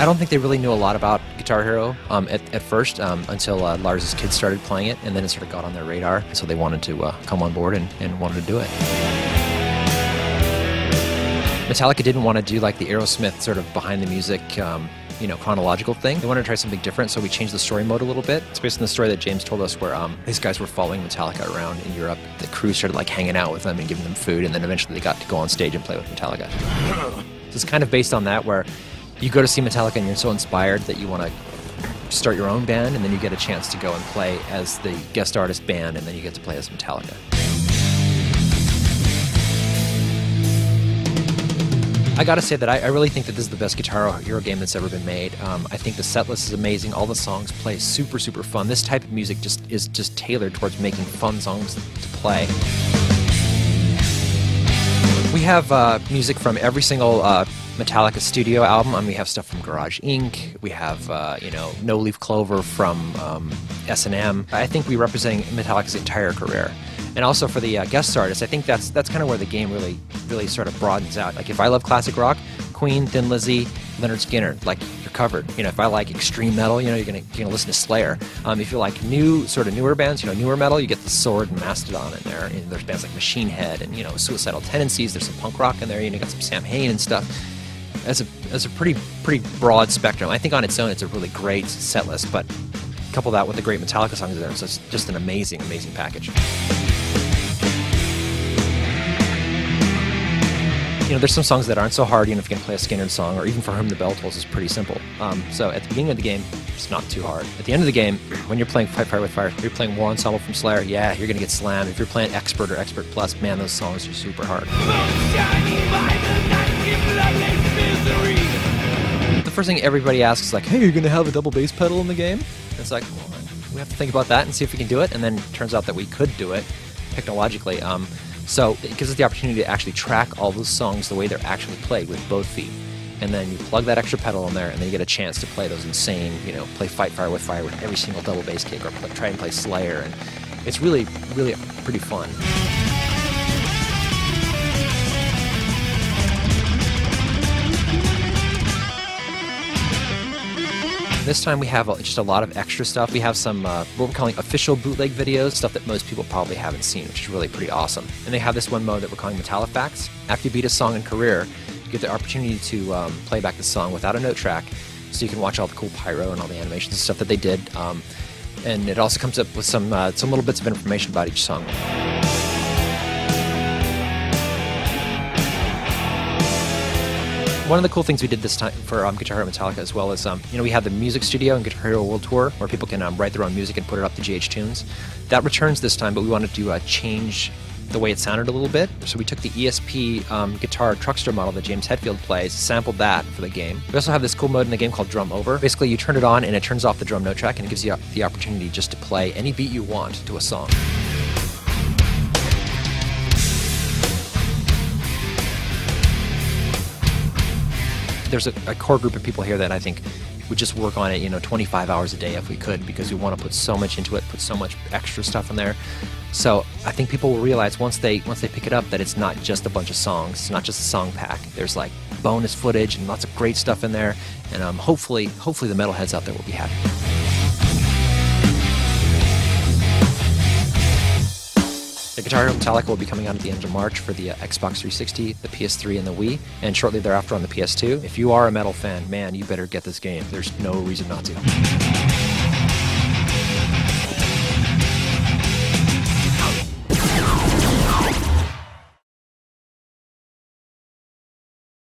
don't think they really knew a lot about Guitar Hero at first until Lars's kids started playing it, and then it sort of got on their radar, so they wanted to come on board and wanted to do it. Metallica didn't want to do like the Aerosmith sort of behind the music chronological thing. They wanted to try something different, so we changed the story mode a little bit. It's based on the story that James told us where these guys were following Metallica around in Europe. The crew started like hanging out with them and giving them food, and then eventually they got to go on stage and play with Metallica. So it's kind of based on that, where you go to see Metallica and you're so inspired that you want to start your own band, and then you get a chance to go and play as the guest artist band, and then you get to play as Metallica. I gotta say that I really think that this is the best Guitar Hero game that's ever been made. I think the set list is amazing. All the songs play super, super fun. This type of music is just tailored towards making fun songs to play. We have music from every single Metallica studio album. We have stuff from Garage Inc. We have No Leaf Clover from S&M. I think we're representing Metallica's entire career. And also for the guest artists, I think that's kind of where the game really sort of broadens out. Like if I love classic rock, Queen, Thin Lizzy, Lynyrd Skynyrd, like you're covered. If I like extreme metal, you're gonna listen to Slayer. If you like newer bands, newer metal, you get the Sword and Mastodon in there. And there's bands like Machine Head and Suicidal Tendencies. There's some punk rock in there. You got some Sam Hain and stuff. As a pretty broad spectrum. I think on its own it's a really great set list, but couple that with the great Metallica songs in there, so it's just an amazing, amazing package. There's some songs that aren't so hard, even if you can play a Skynyrd song, or even For Whom the Bell Tolls is pretty simple. So at the beginning of the game, it's not too hard. At the end of the game, when you're playing Fight Fire with Fire, if you're playing War Ensemble from Slayer, yeah, you're going to get slammed. If you're playing Expert or Expert Plus, man, those songs are super hard. The first thing everybody asks is like, hey, you're going to have a double bass pedal in the game? And it's like, well, we have to think about that and see if we can do it. And then it turns out that we could do it technologically. So it gives us the opportunity to actually track all those songs the way they're actually played with both feet. And then you plug that extra pedal in there, and then you get a chance to play those insane, play Fight Fire with Fire with every single double bass kick, or try and play Slayer. And it's really, really pretty fun. This time we have just a lot of extra stuff. We have some what we're calling official bootleg videos, stuff that most people probably haven't seen, which is really pretty awesome. And they have this one mode that we're calling Metallifacts. After you beat a song in career, you get the opportunity to play back the song without a note track, so you can watch all the cool pyro and all the animations and stuff that they did. And it also comes up with some little bits of information about each song. One of the cool things we did this time for Guitar Hero Metallica as well is, we have the music studio and Guitar Hero World Tour where people can write their own music and put it up to GH Tunes. That returns this time, but we wanted to change the way it sounded a little bit. So we took the ESP guitar truckster model that James Hetfield plays, sampled that for the game. We also have this cool mode in the game called Drum Over. Basically, you turn it on and it turns off the drum note track, and it gives you the opportunity just to play any beat you want to a song. There's a core group of people here that I think would just work on it, 25 hours a day if we could, because we want to put so much into it, put so much extra stuff in there. So I think people will realize once they pick it up that it's not just a bunch of songs, it's not just a song pack. There's like bonus footage and lots of great stuff in there, and hopefully the metalheads out there will be happy. The Guitar Hero Metallica will be coming out at the end of March for the Xbox 360, the PS3, and the Wii, and shortly thereafter on the PS2. If you are a metal fan, man, you better get this game. There's no reason not to.